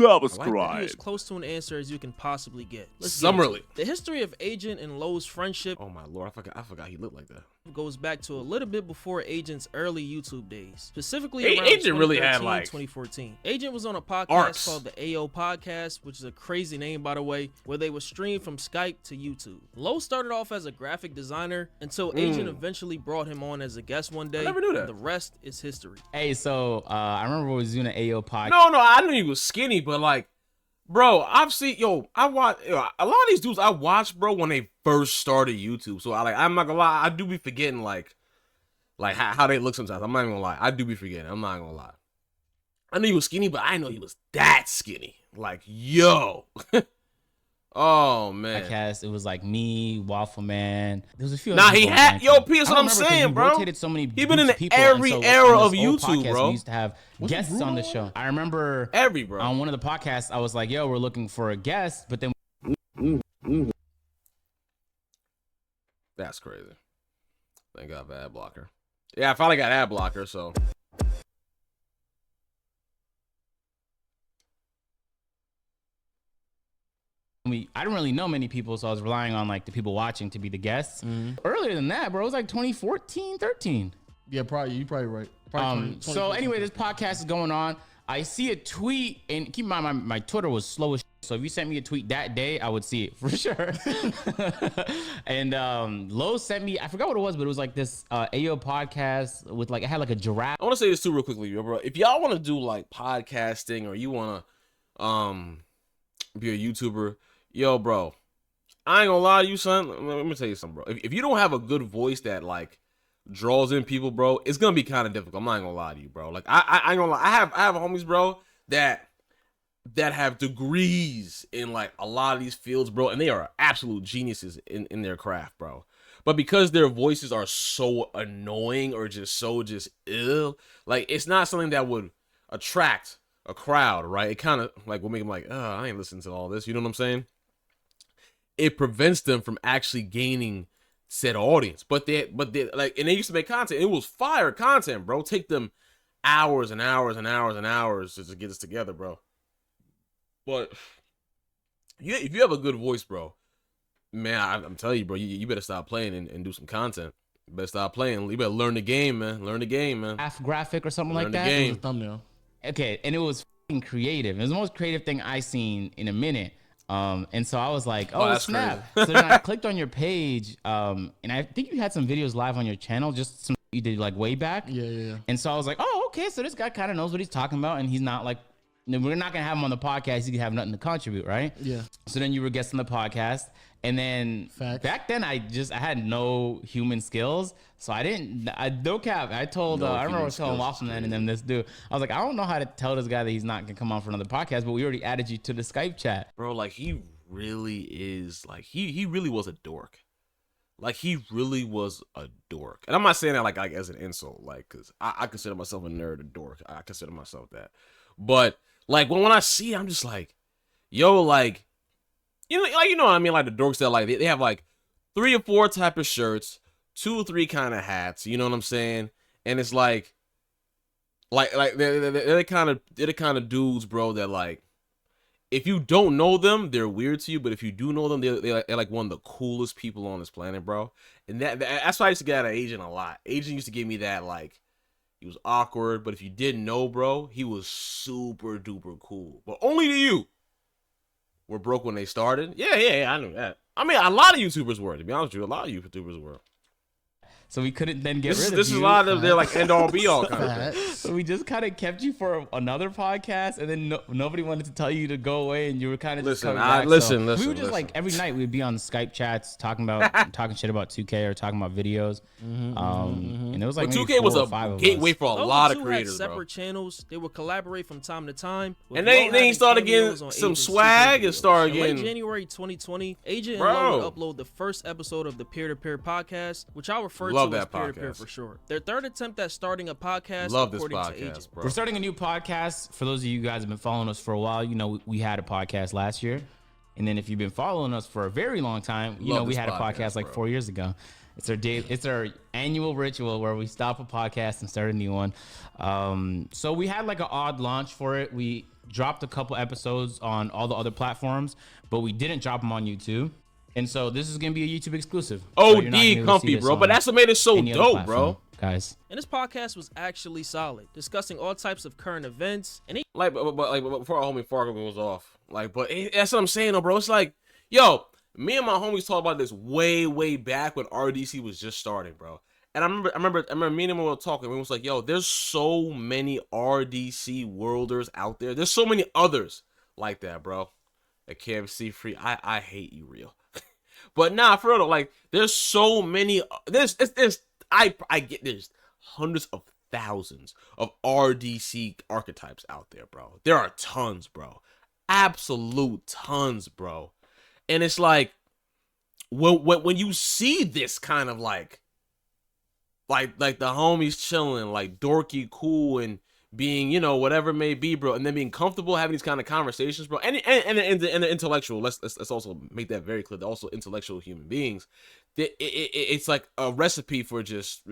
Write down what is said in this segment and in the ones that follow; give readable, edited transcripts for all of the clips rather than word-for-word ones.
subscribe. He was close to an answer as you can possibly get. Summerly. The history of Agent and Lowe's friendship. Oh my lord, I forgot he looked like that. Goes back to a little bit before Agent's early YouTube days, specifically around Agent really had like 2014. Agent was on a podcast arcs. called the AO Podcast, which is a crazy name by the way, where they would stream from Skype to YouTube. Lowe started off as a graphic designer until Agent eventually brought him on as a guest one day. I never knew that. The rest is history. Hey, so I remember we was doing an AO podcast. No, I knew he was skinny, but like, bro, I've seen I watch a lot of these dudes I watched, bro, when they first started YouTube. So I'm not gonna lie, I do be forgetting like how they look sometimes. I'm not even gonna lie, I do be forgetting. I'm not gonna lie. I knew he was skinny, but I didn't know he was that skinny. Like, yo. Oh man. Podcast. It was like me, Waffle Man. There was a few. Nah, he had P. That's what I'm saying, bro. Rotated so many. He been in people, every era of YouTube, podcast, bro. We used to have guests on the show. I remember bro. On one of the podcasts, I was like, "Yo, we're looking for a guest," but then that's crazy. Thank God for ad blocker. Yeah, I finally got ad blocker, so. I didn't really know many people, so I was relying on like the people watching to be the guests. Earlier than that, bro, it was like 2014, 13. Yeah, probably. You probably right. Probably So anyway, this podcast is going on. I see a tweet, and keep in mind my Twitter was slow as shit, so if you sent me a tweet that day, I would see it for sure. And Lowe sent me, I forgot what it was, but it was like this AO podcast with like, it had like a giraffe. I want to say this too real quickly, bro. If y'all want to do like podcasting or you want to be a YouTuber, yo, bro, I ain't gonna lie to you, son. Let me tell you something, bro. If you don't have a good voice that like draws in people, bro, it's gonna be kind of difficult. I'm not gonna lie to you, bro. Like I ain't gonna lie. I have homies, bro, that have degrees in like a lot of these fields, bro, and they are absolute geniuses in their craft, bro. But because their voices are so annoying or just ill, like it's not something that would attract a crowd, right? It kind of like will make them like, oh, I ain't listening to all this. You know what I'm saying? It prevents them from actually gaining said audience. But they like, and they used to make content. It was fire content, bro. Take them hours and hours and hours and hours just to get this together, bro. But if you have a good voice, bro, man, I'm telling you, bro, you better stop playing and do some content. You better stop playing. You better learn the game, man. Learn the game, man. Half graphic or something like that. Learn the game. Thumbnail. Okay, and it was fucking creative. It was the most creative thing I seen in a minute. And so I was like, oh snap. So then I clicked on your page, and I think you had some videos live on your channel, just some you did like way back. Yeah. And so I was like, oh, okay, so this guy kind of knows what he's talking about, and he's not like, we're not gonna have him on the podcast. He can have nothing to contribute, right? Yeah. So then you were guesting the podcast, and then back then I had no human skills, so no cap. I told I remember I was telling Waffleman and then this dude, I was like, I don't know how to tell this guy that he's not gonna come on for another podcast, but we already added you to the Skype chat, bro. Like he really is like he really was a dork. Like he really was a dork, and I'm not saying that like as an insult, like because I consider myself a nerd, a dork. I consider myself that, but like when I see it, I'm just like, yo, like. You know what I mean? Like the dorks that like they have like 3 or 4 type of shirts, 2 or 3 kind of hats. You know what I'm saying? And it's like they're the kind of dudes, bro, that like if you don't know them, they're weird to you. But if you do know them, they're like one of the coolest people on this planet, bro. And that's why I used to get out of Agent a lot. Agent used to give me that like he was awkward, but if you didn't know, bro, he was super duper cool. But only to you. Were broke when they started. Yeah, I knew that. I mean, a lot of YouTubers were, to be honest with you. A lot of YouTubers were. So we couldn't then get rid of you. This is a lot of their like end all be all kind of thing. So we just kind of kept you for another podcast, and then nobody wanted to tell you to go away, and you were kind of just coming back. Listen. We were just like every night we'd be on Skype chats talking shit about 2K or talking about videos. And it was like 2K was a gateway for a lot of creators, had separate channels. They would collaborate from time to time. And then he started getting some swag and started getting. In January 2020, Agent and Lowe would upload the first episode of the Peer-to-Peer podcast, which I refer to as Peer-to-Peer for short. Their third attempt at starting a podcast. Love this according to podcast, Agent. bro. We're starting a new podcast. For those of you guys who have been following us for a while, you know we had a podcast last year. And then if you've been following us for a very long time, you know we had a podcast like 4 years ago. It's our annual ritual where we stop a podcast and start a new one. So we had like an odd launch for it. We dropped a couple episodes on all the other platforms, but we didn't drop them on YouTube. And so this is gonna be a YouTube exclusive. OD comfy, bro. But that's what made it so dope, bro. Guys. And this podcast was actually solid, discussing all types of current events. And but before our homie Fargo goes off, that's what I'm saying, though, bro. It's like, yo, me and my homies talked about this way back when RDC was just starting, bro. And I remember me and him were talking. We was like, yo, there's so many RDC worlders out there. There's so many others like that, bro. A KFC free. I hate you, real. But nah, for real though, like there's so many. I get there's hundreds of thousands of RDC archetypes out there, bro. There are tons, bro. Absolute tons, bro. And it's like when you see this kind of like the homies chilling, like dorky, cool, and being, you know, whatever it may be, bro, and then being comfortable having these kind of conversations, bro, and the intellectual. Let's also make that very clear. They're also intellectual human beings. It's like a recipe for just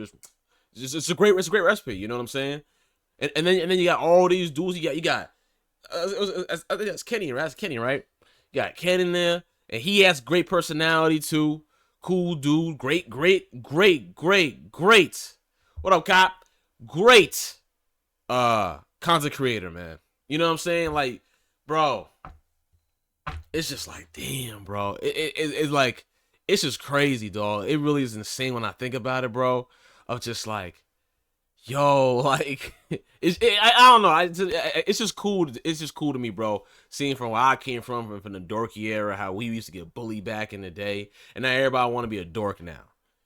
it's a great recipe. You know what I'm saying? And then you got all these dudes. You got I think that's Kenny, right? That's Kenny, right? You got Ken in there, and he has great personality too. Cool dude, great. What up, cop? Great. Content creator, man. You know what I'm saying? Like, bro, it's just like, damn, bro. It's like, it's just crazy, dog. It really is insane when I think about it, bro. Of just like, yo, like, I don't know. It's just cool. It's just cool to me, bro. Seeing from where I came from the dorky era, how we used to get bullied back in the day, and now everybody want to be a dork now.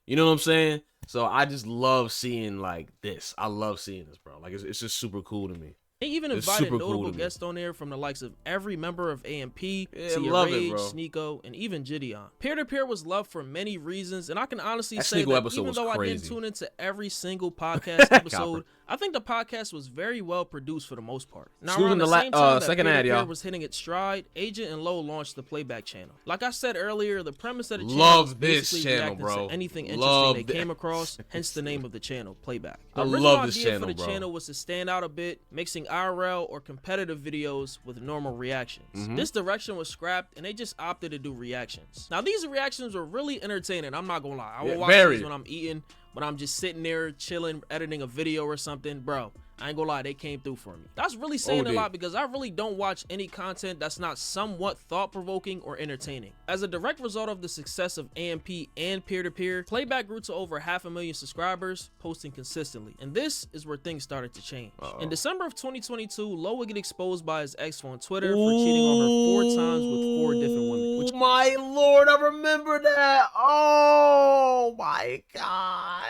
You know what I'm saying? So I just love seeing like this. I love seeing this, bro. Like it's just super cool to me. They even invited notable guests on there from the likes of every member of AMP, Rage, Sneeko, and even Gideon. Peer-to-peer was loved for many reasons, and I can honestly say that even though I didn't tune into every single podcast episode, I think the podcast was very well produced for the most part. Now, around the same time that Peer-to-peer was hitting its stride, Agent and Low launched the Playback channel. Like I said earlier, the premise of the channel was basically reacting to anything interesting they came across, hence the name of the channel, Playback. The original idea for the channel was to stand out a bit, mixing IRL or competitive videos with normal reactions. This direction was scrapped and they just opted to do reactions. Now these reactions were really entertaining, I'm not gonna lie. I will watch these when I'm eating, when I'm just sitting there chilling, editing a video or something. Bro, I ain't gonna lie, they came through for me. That's really saying a lot because I really don't watch any content that's not somewhat thought-provoking or entertaining. As a direct result of the success of AMP and peer-to-peer, Playback grew to over 500,000 subscribers, posting consistently. And this is where things started to change. In December of 2022, Low would get exposed by his ex on Twitter for cheating on her 4 times with 4 different women. Which, my lord, I remember that. Oh my god.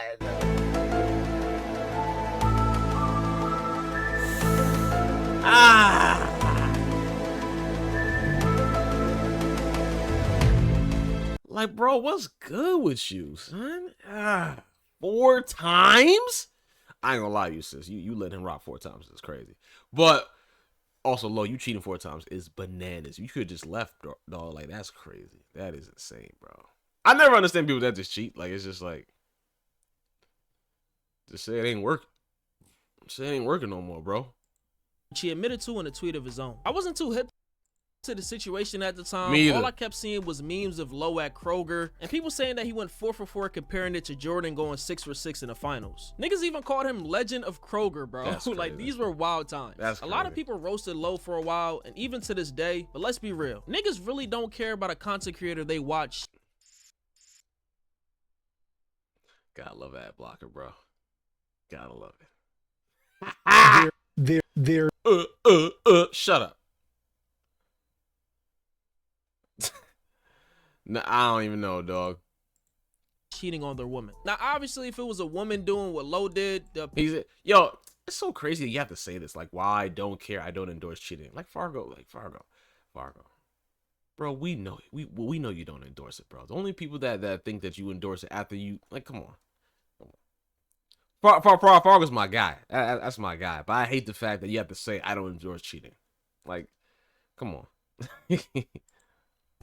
Like, bro, what's good with you, son? 4 times? I ain't gonna lie to you, sis. You let him rock 4 times. It's crazy. But also, Low, you cheating 4 times is bananas. You could have just left, dog. Like, that's crazy. That is insane, bro. I never understand people that just cheat. Like, it's just like, just say it ain't working. Say it ain't working no more, bro. He admitted to in a tweet of his own. I wasn't too hip to the situation at the time. All I kept seeing was memes of Low at Kroger and people saying that he went 4 for 4, comparing it to Jordan going 6 for 6 in the finals. Niggas even called him Legend of Kroger, bro. Like, these were wild times. A lot of people roasted Low for a while and even to this day, but let's be real. Niggas really don't care about a content creator they watch. Gotta love ad blocker, bro. Gotta love it. They're shut up. No, I don't even know, dog. Cheating on their woman. Now, obviously, if it was a woman doing what Low did, yo, it's so crazy that you have to say this. Like, why I don't care. I don't endorse cheating. Like Fargo. Bro, we know it. We know you don't endorse it, bro. The only people that think that you endorse it after you, like, come on. Fargo's my guy. That's my guy. But I hate the fact that you have to say I don't endorse cheating. Like, come on.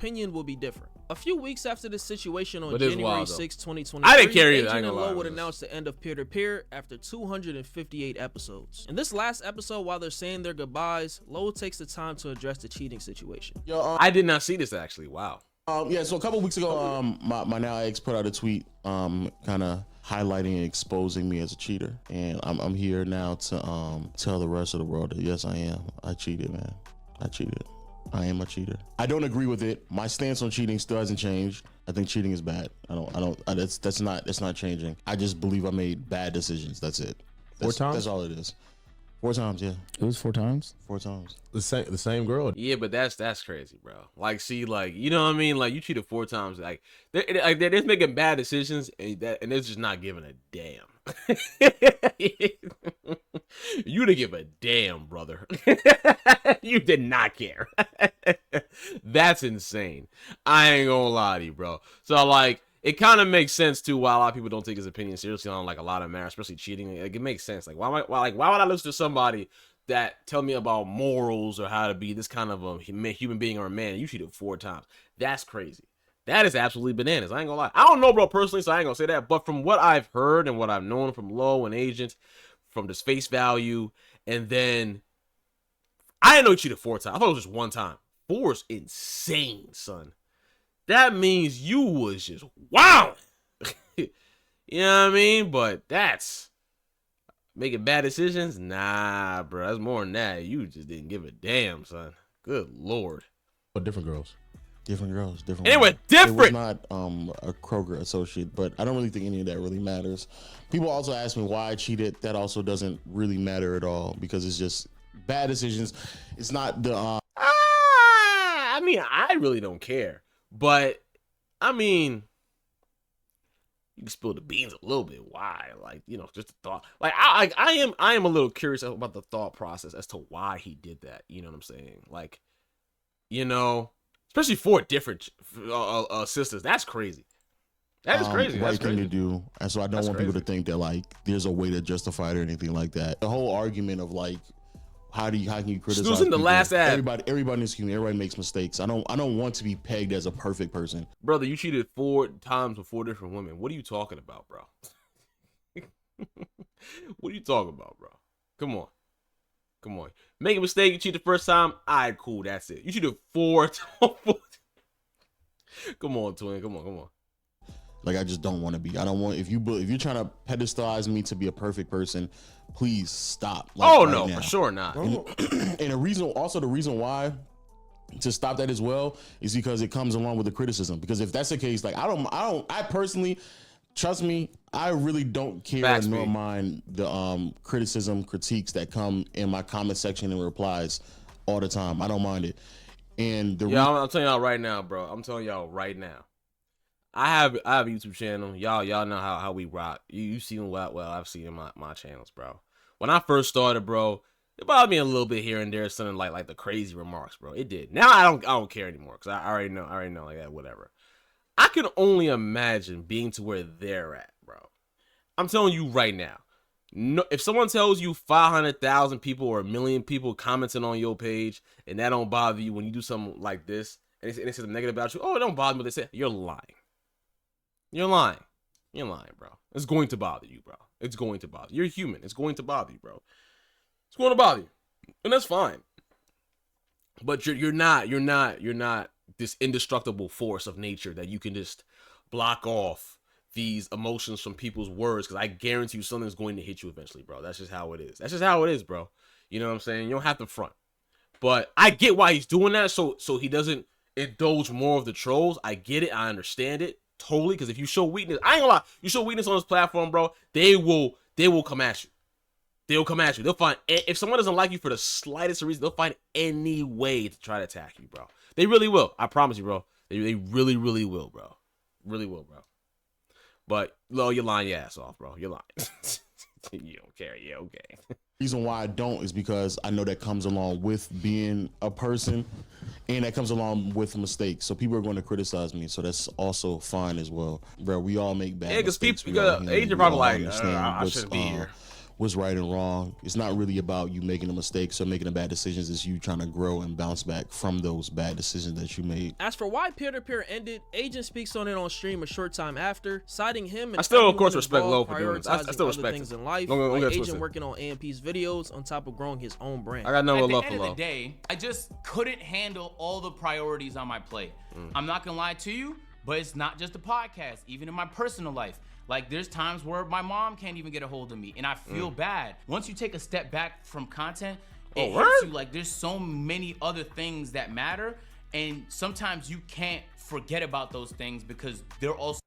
opinion will be different. A few weeks after this situation on January 6, 2023, I didn't care either. Agent and Low would announce the end of peer-to-peer after 258 episodes. In this last episode, while they're saying their goodbyes, Low takes the time to address the cheating situation. Yo, I did not see this actually. Wow. Yeah, so a couple weeks ago, my now ex put out a tweet, kind of highlighting and exposing me as a cheater, and I'm here now to tell the rest of the world that yes, I am. I cheated, man. I cheated. I am a cheater. I don't agree with it. My stance on cheating still hasn't changed. I think cheating is bad. That's not changing. I just believe I made bad decisions. That's it. Four times? That's all it is. 4 times, yeah. It was 4 times? 4 times. The same girl. Yeah, but that's crazy, bro. Like, see, like, you know what I mean? Like, you cheated 4 times. Like, they're just making bad decisions, and they're just not giving a damn. You didn't give a damn, brother. You did not care. That's insane. I ain't gonna lie to you, bro. So, like, it kind of makes sense too why a lot of people don't take his opinion seriously on like a lot of matters, especially cheating. Like, it makes sense. Like, why would I listen to somebody that tell me about morals or how to be this kind of a human being or a man? You cheated 4 times. That's crazy. That is absolutely bananas. I ain't gonna lie. I don't know, bro, personally, so I ain't gonna say that. But from what I've heard and what I've known from Low and Agent, from this face value, and then I didn't know he cheated 4 times. I thought it was just 1 time. 4 is insane, son. That means you was just wow. You know what I mean? But that's making bad decisions. Nah, bro. That's more than that. You just didn't give a damn, son. Good Lord. But different girls. Different girls. Different. It was different. It was not a Kroger associate, but I don't really think any of that really matters. People also ask me why I cheated. That also doesn't really matter at all because it's just bad decisions. It's not the. I mean, I really don't care. But I mean, you can spill the beans a little bit. Why? Like, you know, just the thought. Like, I am a little curious about the thought process as to why he did that. You know what I'm saying? Like, you know, especially 4 different sisters. That's crazy. That is crazy. Right That's thing crazy to do. And so I don't want people to think that like there's a way to justify it or anything like that. The whole argument of like, how can you criticize Snoozing the people? last ad. Everybody is human. Everybody makes mistakes. I don't want to be pegged as a perfect person. Brother, you cheated 4 times with 4 different women. What are you talking about, bro? What are you talking about, bro? Come on. Make a mistake, you cheat the first time. All right, cool, that's it. You cheated 4 times. Come on, twin. Come on. Like, I just don't want to be. I don't want, if you're trying to pedestalize me to be a perfect person, please stop. Like, oh, right no, now. for sure not. And the reason why to stop that as well is because it comes along with the criticism. Because if that's the case, like, I personally, trust me, I really don't care nor mind the critiques that come in my comment section and replies all the time. I don't mind it. And I'm telling y'all right now, bro. I'm telling y'all right now. I have a YouTube channel. Y'all know how we rock. You've seen what I've seen in my channels, bro. When I first started, bro, it bothered me a little bit here and there, something like the crazy remarks, bro. It did. Now I don't care anymore because I already know like that, whatever. I can only imagine being to where they're at, bro. I'm telling you right now. No, if someone tells you 500,000 people or 1 million people commenting on your page and that don't bother you when you do something like this and they say something negative about you, oh, it don't bother me. They say you're lying. You're lying, bro. It's going to bother you, bro. It's going to bother you. You're human. It's going to bother you, bro. It's going to bother you, and that's fine. But you're not this indestructible force of nature that you can just block off these emotions from people's words. Because I guarantee you, something's going to hit you eventually, bro. That's just how it is. That's just how it is, bro. You know what I'm saying? You don't have to front. But I get why he's doing that, so he doesn't indulge more of the trolls. I get it. I understand it. Totally, because if you show weakness, I ain't gonna lie, you show weakness on this platform, bro, they will come at you. They'll come at you. They'll find, if someone doesn't like you for the slightest reason, they'll find any way to try to attack you, bro. They really will. I promise you, bro. They really, really will, bro. Really will, bro. But, Lo, you're lying your ass off, bro. You're lying. You don't care. Yeah, okay. Reason why I don't is because I know that comes along with being a person and that comes along with mistakes. So people are going to criticize me. So that's also fine as well. Bro, we all make bad mistakes. Because Agent probably like, I shouldn't be here. what's right and wrong. It's not really about you making the mistakes or making the bad decisions. It's you trying to grow and bounce back from those bad decisions that you made. As for why peer-to-peer ended, Agent speaks on it on stream a short time after, citing him and I still, of course, respect Low for doing this. I still respect things him. in life, like Agent working on AMP's videos on top of growing his own brand. I got no love for Low. At the end of the day, I just couldn't handle all the priorities on my plate. I'm not gonna lie to you, but it's not just the podcast, even in my personal life. Like, there's times where my mom can't even get a hold of me, and I feel bad. Once you take a step back from content, it hits you. Like, there's so many other things that matter, and sometimes you can't forget about those things because they're also...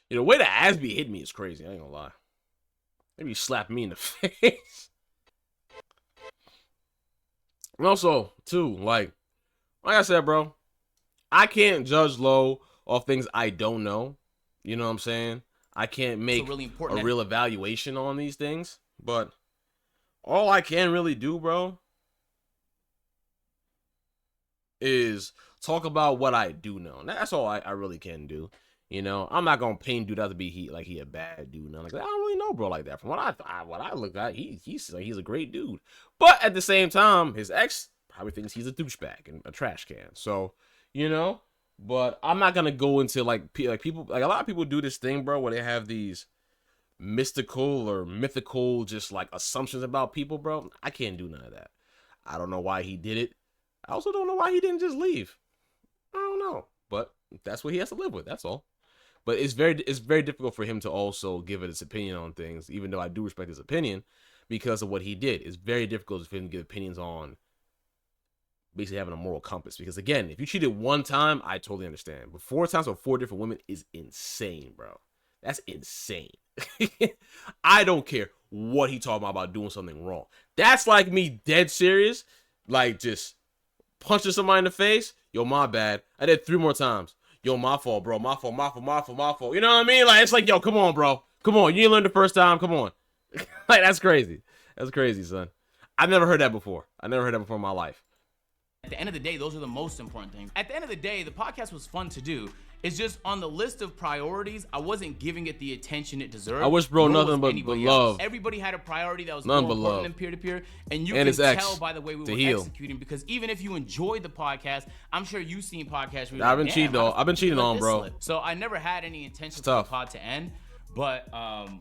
You know, the way the Asby hit me is crazy, I ain't gonna lie. Maybe he slapped me in the face. And also, too, like I said, bro, I can't judge Low off things I don't know. You know what I'm saying? I can't make a real evaluation on these things. But all I can really do, bro, is talk about what I do know. And that's all I really can do. You know, I'm not gonna paint dude out to be he a bad dude. Like, I don't really know bro like that. From what I look at, he's a great dude. But at the same time, his ex probably thinks he's a douchebag and a trash can. So, you know. But I'm not gonna go into like people, like a lot of people do this thing, bro, where they have these mystical or mythical just like assumptions about people, bro. I can't do none of that. I don't know why he did it. I also don't know why he didn't just leave. I don't know, but that's what he has to live with. That's all. But it's very difficult for him to also give it his opinion on things, even though I do respect his opinion because of what he did. It's very difficult for him to give opinions on basically having a moral compass. Because again, if you cheated one time, I totally understand. But 4 times with 4 different women is insane, bro. That's insane. I don't care what he talking about doing something wrong. That's like me dead serious, like just punching somebody in the face. Yo, my bad. I did 3 more times. Yo, my fault, bro. My fault. You know what I mean? Like, it's like, yo, come on, bro. Come on. You didn't learn the first time. Come on. Like, that's crazy. That's crazy, son. I've never heard that before. I never heard that before in my life. At the end of the day, those are the most important things. At the end of the day, the podcast was fun to do. It's just on the list of priorities, I wasn't giving it the attention it deserved. I wish, bro, nothing but love. Everybody had a priority that was more important than peer-to-peer. And you can tell by the way we were executing. Because even if you enjoyed the podcast, I'm sure you've seen podcasts where I've been cheating on, bro. So I never had any intention for the pod to end. But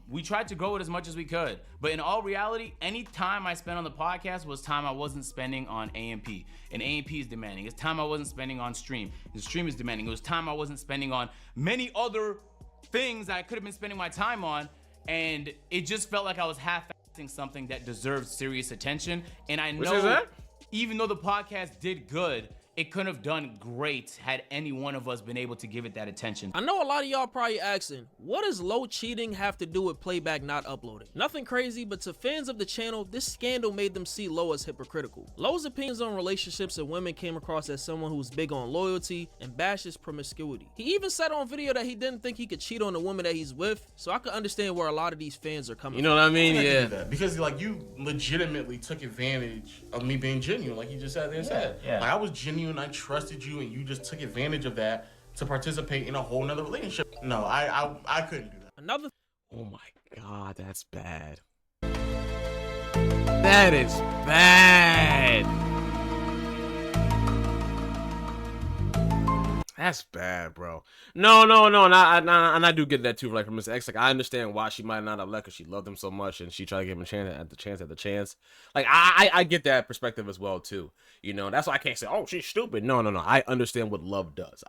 we tried to grow it as much as we could. But in all reality, any time I spent on the podcast was time I wasn't spending on AMP. And AMP is demanding. It's time I wasn't spending on stream. The stream is demanding. It was time I wasn't spending on many other things that I could have been spending my time on. And it just felt like I was half-assing something that deserved serious attention. And I know even though the podcast did good, it couldn't have done great had any one of us been able to give it that attention. I know a lot of y'all probably asking, what does Low cheating have to do with Playback not uploading? Nothing crazy, but to fans of the channel, this scandal made them see Low as hypocritical. Low's opinions on relationships and women came across as someone who's big on loyalty and bashes promiscuity. He even said on video that he didn't think he could cheat on the woman that he's with, so I could understand where a lot of these fans are coming from. You know what I mean? Yeah. Because like you legitimately took advantage of me being genuine, like you just sat there and said. Yeah. Like I was genuine. I trusted you, and you just took advantage of that to participate in a whole nother relationship. No, I couldn't do that. Oh my God, that's bad. That is bad. That's bad, bro. No, and I do get that too, like from Miss X. Like I understand why she might not have left because she loved him so much, and she tried to give him a chance. Like I get that perspective as well too. You know, that's why I can't say, oh, she's stupid. No. I understand what love does.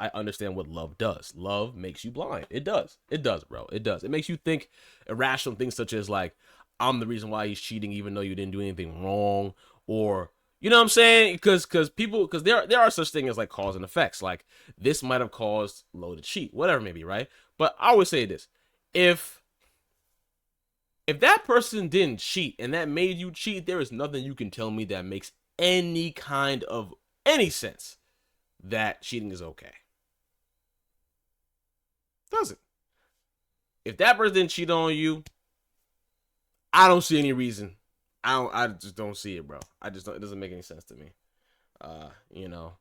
Love makes you blind. It does, bro. It does. It makes you think irrational things such as like, I'm the reason why he's cheating, even though you didn't do anything wrong, or. You know what I'm saying? Because there are such things as like cause and effects. Like this might have caused Low to cheat, whatever it may be, right? But I always say this: if that person didn't cheat and that made you cheat, there is nothing you can tell me that makes any kind of any sense that cheating is okay. Doesn't. If that person didn't cheat on you, I don't see any reason. I just don't see it, bro. It doesn't make any sense to me. You know,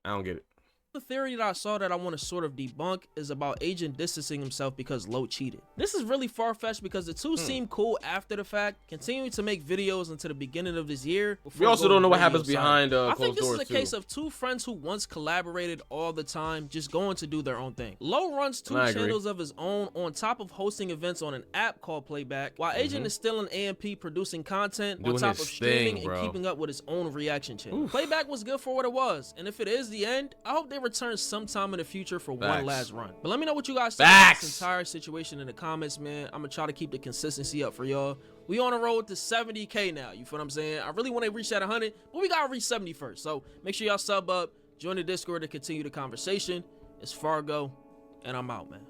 I don't get it. The theory that I saw that I want to sort of debunk is about Agent distancing himself because Low cheated. This is really far-fetched because the two seem cool after the fact, continuing to make videos until the beginning of this year. We also don't know what happens behind I closed think this doors is a case of two friends who once collaborated all the time, just going to do their own thing. Low runs two channels of his own on top of hosting events on an app called Playback, while Agent is still in AMP producing content on top of streaming and keeping up with his own reaction channel. Playback was good for what it was, and if it is the end, I hope they return sometime in the future for one last run. But let me know what you guys think about this entire situation in the comments, man. I'm gonna try to keep the consistency up for y'all. We on the road to 70K now, you feel what I'm saying? I really want to reach that 100, but we gotta reach 70 first. So make sure y'all sub up, join the Discord to continue the conversation. It's Fargo, and I'm out, man.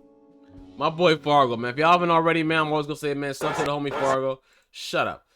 My boy Fargo, man. If y'all haven't already, man, I'm always gonna say, man, son to the homie Fargo. Shut up.